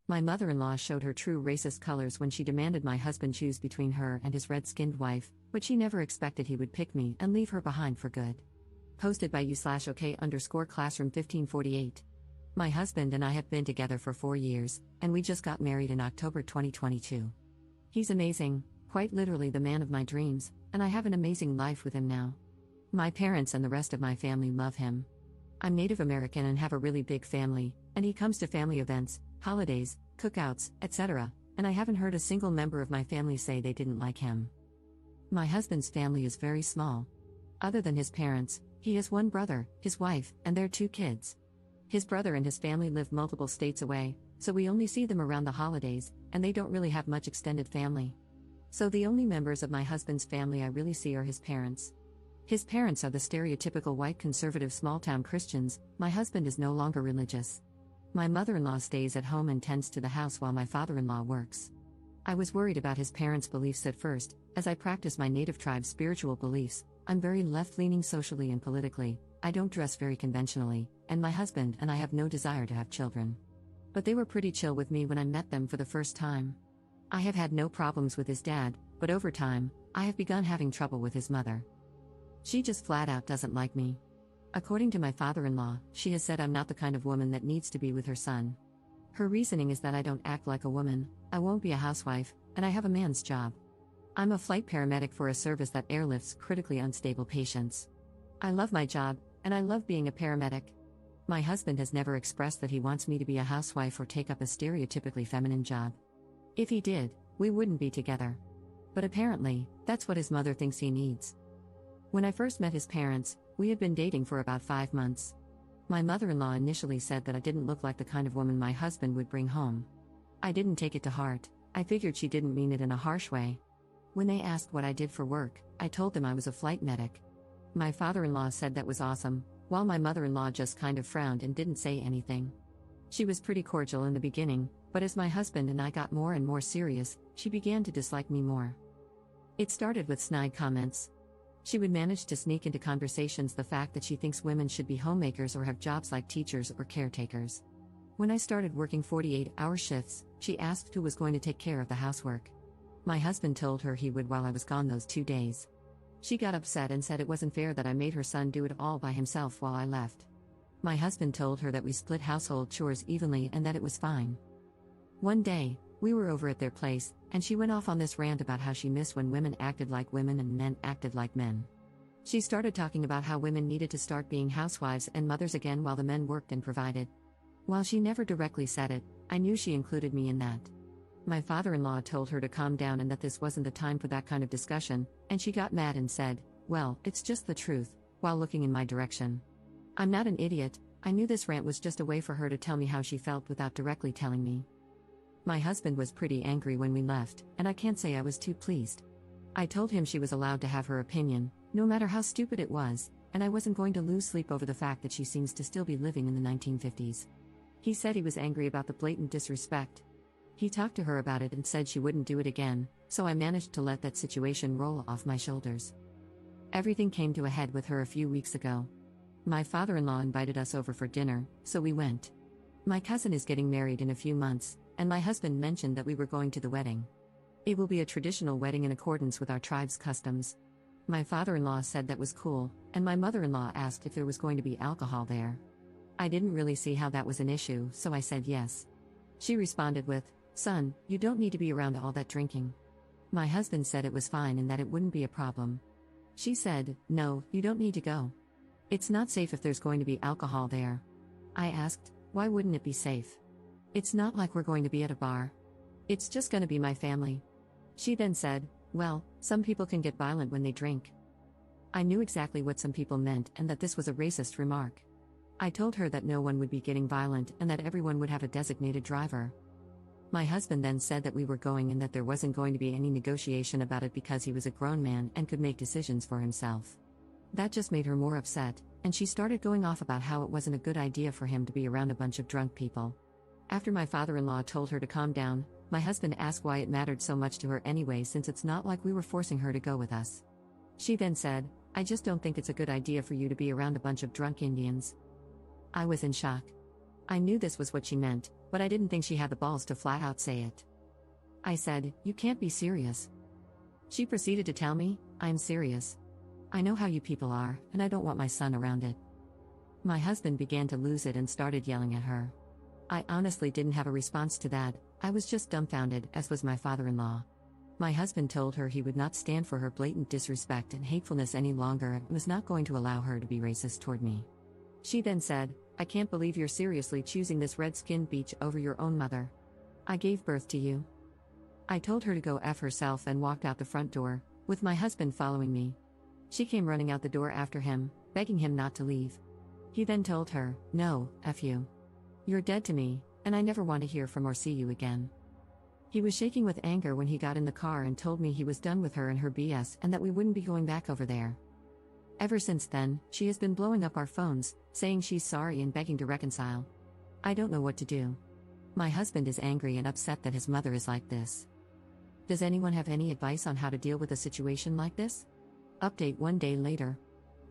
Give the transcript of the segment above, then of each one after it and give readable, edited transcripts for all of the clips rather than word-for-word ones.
My mother-in-law showed her true racist colors when she demanded my husband choose between her and his red-skinned wife, but she never expected he would pick me and leave her behind for good. Posted by u/OK_classroom 1548. My husband and I have been together for 4 years, and we just got married in October 2022. He's amazing, quite literally the man of my dreams, and I have an amazing life with him now. My parents and the rest of my family love him. I'm Native American and have a really big family, and he comes to family events, holidays, cookouts, etc., and I haven't heard a single member of my family say they didn't like him. My husband's family is very small. Other than his parents, he has one brother, his wife, and their 2 kids. His brother and his family live multiple states away, so we only see them around the holidays, and they don't really have much extended family. So the only members of my husband's family I really see are his parents. His parents are the stereotypical white conservative small-town Christians. My husband is no longer religious. My mother-in-law stays at home and tends to the house while my father-in-law works. I was worried about his parents' beliefs at first, as I practice my native tribe's spiritual beliefs. I'm very left-leaning socially and politically, I don't dress very conventionally, and my husband and I have no desire to have children. But they were pretty chill with me when I met them for the first time. I have had no problems with his dad, but over time, I have begun having trouble with his mother. She just flat out doesn't like me. According to my father-in-law, she has said I'm not the kind of woman that needs to be with her son. Her reasoning is that I don't act like a woman, I won't be a housewife, and I have a man's job. I'm a flight paramedic for a service that airlifts critically unstable patients. I love my job, and I love being a paramedic. My husband has never expressed that he wants me to be a housewife or take up a stereotypically feminine job. If he did, we wouldn't be together. But apparently, that's what his mother thinks he needs. When I first met his parents, we had been dating for about 5 months. My mother-in-law initially said that I didn't look like the kind of woman my husband would bring home. I didn't take it to heart, I figured she didn't mean it in a harsh way. When they asked what I did for work, I told them I was a flight medic. My father-in-law said that was awesome, while my mother-in-law just kind of frowned and didn't say anything. She was pretty cordial in the beginning, but as my husband and I got more and more serious, she began to dislike me more. It started with snide comments. She would manage to sneak into conversations the fact that she thinks women should be homemakers or have jobs like teachers or caretakers. When I started working 48-hour shifts, she asked who was going to take care of the housework. My husband told her he would while I was gone those 2 days. She got upset and said it wasn't fair that I made her son do it all by himself while I left. My husband told her that we split household chores evenly and that it was fine. One day, we were over at their place, and she went off on this rant about how she missed when women acted like women and men acted like men. She started talking about how women needed to start being housewives and mothers again while the men worked and provided. While she never directly said it, I knew she included me in that. My father-in-law told her to calm down and that this wasn't the time for that kind of discussion, and she got mad and said, "Well, it's just the truth," while looking in my direction. I'm not an idiot, I knew this rant was just a way for her to tell me how she felt without directly telling me. My husband was pretty angry when we left, and I can't say I was too pleased. I told him she was allowed to have her opinion, no matter how stupid it was, and I wasn't going to lose sleep over the fact that she seems to still be living in the 1950s. He said he was angry about the blatant disrespect. He talked to her about it and said she wouldn't do it again, so I managed to let that situation roll off my shoulders. Everything came to a head with her a few weeks ago. My father-in-law invited us over for dinner, so we went. My cousin is getting married in a few months, and my husband mentioned that we were going to the wedding. It will be a traditional wedding in accordance with our tribe's customs. My father-in-law said that was cool, and my mother-in-law asked if there was going to be alcohol there. I didn't really see how that was an issue, so I said yes. She responded with, "Son, you don't need to be around all that drinking." My husband said it was fine and that it wouldn't be a problem. She said, "No, you don't need to go. It's not safe if there's going to be alcohol there." I asked, "Why wouldn't it be safe? It's not like we're going to be at a bar. It's just going to be my family." She then said, "Well, some people can get violent when they drink." I knew exactly what some people meant and that this was a racist remark. I told her that no one would be getting violent and that everyone would have a designated driver. My husband then said that we were going and that there wasn't going to be any negotiation about it because he was a grown man and could make decisions for himself. That just made her more upset, and she started going off about how it wasn't a good idea for him to be around a bunch of drunk people. After my father-in-law told her to calm down, my husband asked why it mattered so much to her anyway since it's not like we were forcing her to go with us. She then said, "I just don't think it's a good idea for you to be around a bunch of drunk Indians." I was in shock. I knew this was what she meant, but I didn't think she had the balls to flat out say it. I said, "You can't be serious." She proceeded to tell me, "I'm serious. I know how you people are, and I don't want my son around it." My husband began to lose it and started yelling at her. I honestly didn't have a response to that. I was just dumbfounded, as was my father-in-law. My husband told her he would not stand for her blatant disrespect and hatefulness any longer and was not going to allow her to be racist toward me. She then said, "I can't believe you're seriously choosing this red-skinned beach over your own mother. I gave birth to you." I told her to go F herself and walked out the front door, with my husband following me. She came running out the door after him, begging him not to leave. He then told her, "No, F you. You're dead to me, and I never want to hear from or see you again." He was shaking with anger when he got in the car and told me he was done with her and her BS and that we wouldn't be going back over there. Ever since then, she has been blowing up our phones, saying she's sorry and begging to reconcile. I don't know what to do. My husband is angry and upset that his mother is like this. Does anyone have any advice on how to deal with a situation like this? Update 1 day later.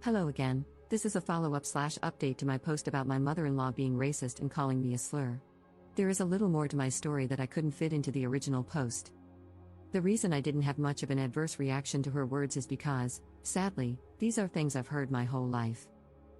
Hello again. This is a follow-up/update to my post about my mother-in-law being racist and calling me a slur. There is a little more to my story that I couldn't fit into the original post. The reason I didn't have much of an adverse reaction to her words is because, sadly, these are things I've heard my whole life.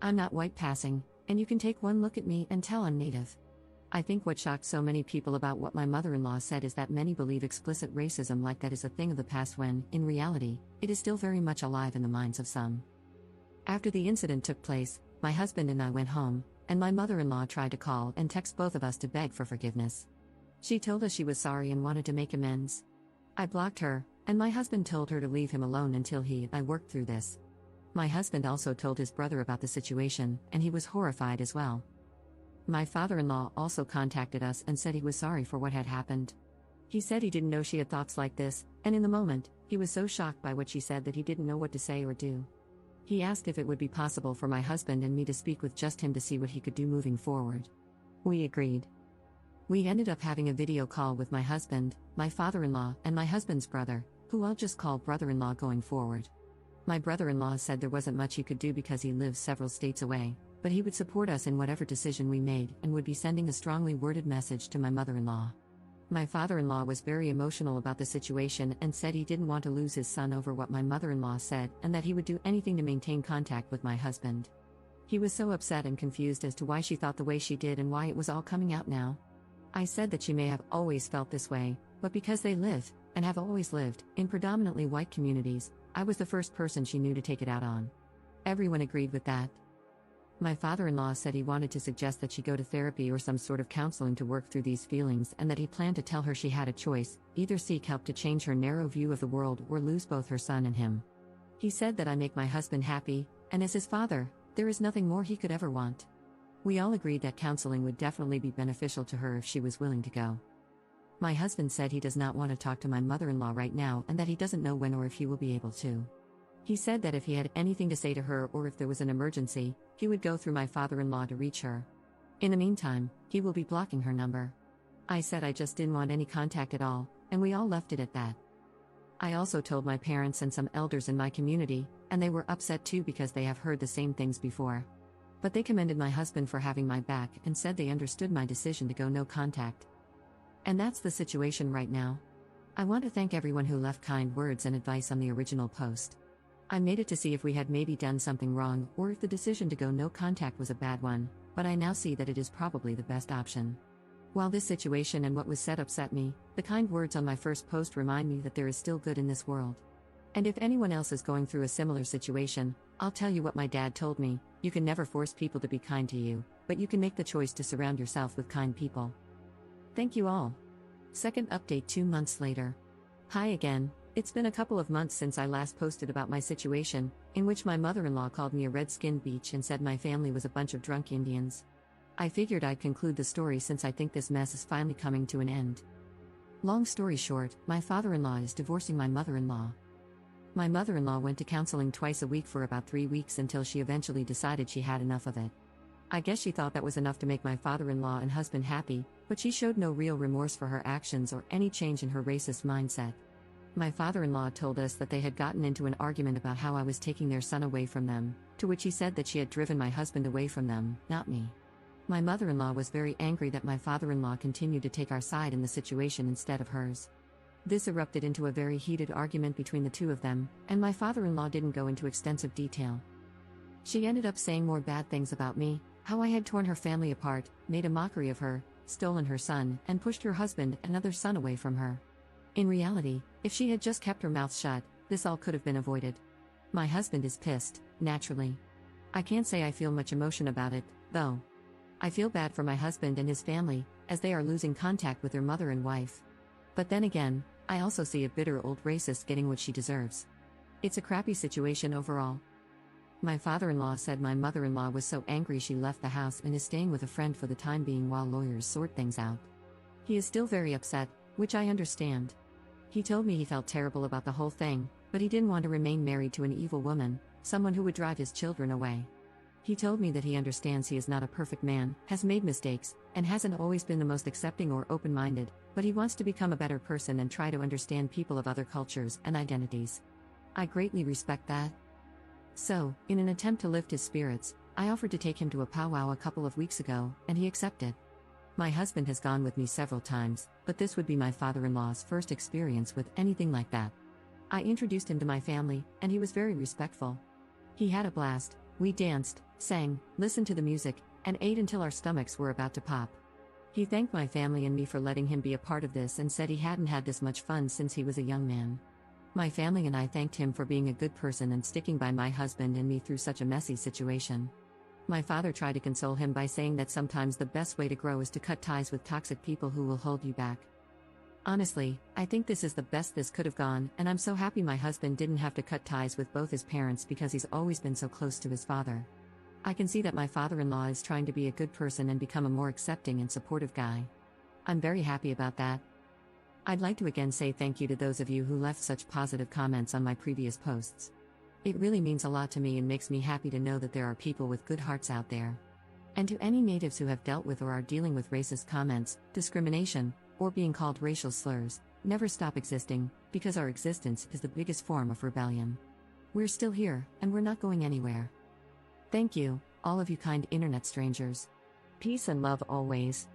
I'm not white passing, and you can take one look at me and tell I'm native. I think what shocked so many people about what my mother-in-law said is that many believe explicit racism like that is a thing of the past when, in reality, it is still very much alive in the minds of some. After the incident took place, my husband and I went home, and my mother-in-law tried to call and text both of us to beg for forgiveness. She told us she was sorry and wanted to make amends. I blocked her, and my husband told her to leave him alone until he and I worked through this. My husband also told his brother about the situation, and he was horrified as well. My father-in-law also contacted us and said he was sorry for what had happened. He said he didn't know she had thoughts like this, and in the moment, he was so shocked by what she said that he didn't know what to say or do. He asked if it would be possible for my husband and me to speak with just him to see what he could do moving forward. We agreed. We ended up having a video call with my husband, my father-in-law, and my husband's brother, who I'll just call brother-in-law going forward. My brother-in-law said there wasn't much he could do because he lives several states away, but he would support us in whatever decision we made and would be sending a strongly worded message to my mother-in-law. My father-in-law was very emotional about the situation and said he didn't want to lose his son over what my mother-in-law said and that he would do anything to maintain contact with my husband. He was so upset and confused as to why she thought the way she did and why it was all coming out now. I said that she may have always felt this way, but because they live, and have always lived, in predominantly white communities, I was the first person she knew to take it out on. Everyone agreed with that. My father-in-law said he wanted to suggest that she go to therapy or some sort of counseling to work through these feelings and that he planned to tell her she had a choice, either seek help to change her narrow view of the world or lose both her son and him. He said that I make my husband happy, and as his father, there is nothing more he could ever want. We all agreed that counseling would definitely be beneficial to her if she was willing to go. My husband said he does not want to talk to my mother-in-law right now and that he doesn't know when or if he will be able to. He said that if he had anything to say to her or if there was an emergency, he would go through my father-in-law to reach her. In the meantime, he will be blocking her number. I said I just didn't want any contact at all, and we all left it at that. I also told my parents and some elders in my community, and they were upset too because they have heard the same things before. But they commended my husband for having my back and said they understood my decision to go no contact. And that's the situation right now. I want to thank everyone who left kind words and advice on the original post. I made it to see if we had maybe done something wrong or if the decision to go no contact was a bad one, but I now see that it is probably the best option. While this situation and what was said upset me, the kind words on my first post remind me that there is still good in this world. And if anyone else is going through a similar situation, I'll tell you what my dad told me: you can never force people to be kind to you, but you can make the choice to surround yourself with kind people. Thank you all. Second update 2 months later. Hi again. It's been a couple of months since I last posted about my situation, in which my mother-in-law called me a red-skinned beach and said my family was a bunch of drunk Indians. I figured I'd conclude the story since I think this mess is finally coming to an end. Long story short, my father-in-law is divorcing my mother-in-law. My mother-in-law went to counseling twice a week for about 3 weeks until she eventually decided she had enough of it. I guess she thought that was enough to make my father-in-law and husband happy, but she showed no real remorse for her actions or any change in her racist mindset. My father-in-law told us that they had gotten into an argument about how I was taking their son away from them, to which he said that she had driven my husband away from them, not me. My mother-in-law was very angry that my father-in-law continued to take our side in the situation instead of hers. This erupted into a very heated argument between the two of them, and my father-in-law didn't go into extensive detail. She ended up saying more bad things about me, how I had torn her family apart, made a mockery of her, stolen her son, and pushed her husband and other son away from her. In reality, if she had just kept her mouth shut, this all could have been avoided. My husband is pissed, naturally. I can't say I feel much emotion about it, though. I feel bad for my husband and his family, as they are losing contact with their mother and wife. But then again, I also see a bitter old racist getting what she deserves. It's a crappy situation overall. My father-in-law said my mother-in-law was so angry she left the house and is staying with a friend for the time being while lawyers sort things out. He is still very upset, which I understand. He told me he felt terrible about the whole thing, but he didn't want to remain married to an evil woman, someone who would drive his children away. He told me that he understands he is not a perfect man, has made mistakes, and hasn't always been the most accepting or open-minded, but he wants to become a better person and try to understand people of other cultures and identities. I greatly respect that. So, in an attempt to lift his spirits, I offered to take him to a powwow a couple of weeks ago, and he accepted. My husband has gone with me several times, but this would be my father-in-law's first experience with anything like that. I introduced him to my family, and he was very respectful. He had a blast. We danced, sang, listened to the music, and ate until our stomachs were about to pop. He thanked my family and me for letting him be a part of this and said he hadn't had this much fun since he was a young man. My family and I thanked him for being a good person and sticking by my husband and me through such a messy situation. My father tried to console him by saying that sometimes the best way to grow is to cut ties with toxic people who will hold you back. Honestly, I think this is the best this could have gone, and I'm so happy my husband didn't have to cut ties with both his parents because he's always been so close to his father. I can see that my father-in-law is trying to be a good person and become a more accepting and supportive guy. I'm very happy about that. I'd like to again say thank you to those of you who left such positive comments on my previous posts. It really means a lot to me and makes me happy to know that there are people with good hearts out there. And to any natives who have dealt with or are dealing with racist comments, discrimination, or being called racial slurs, never stop existing, because our existence is the biggest form of rebellion. We're still here, and we're not going anywhere. Thank you, all of you kind internet strangers. Peace and love always.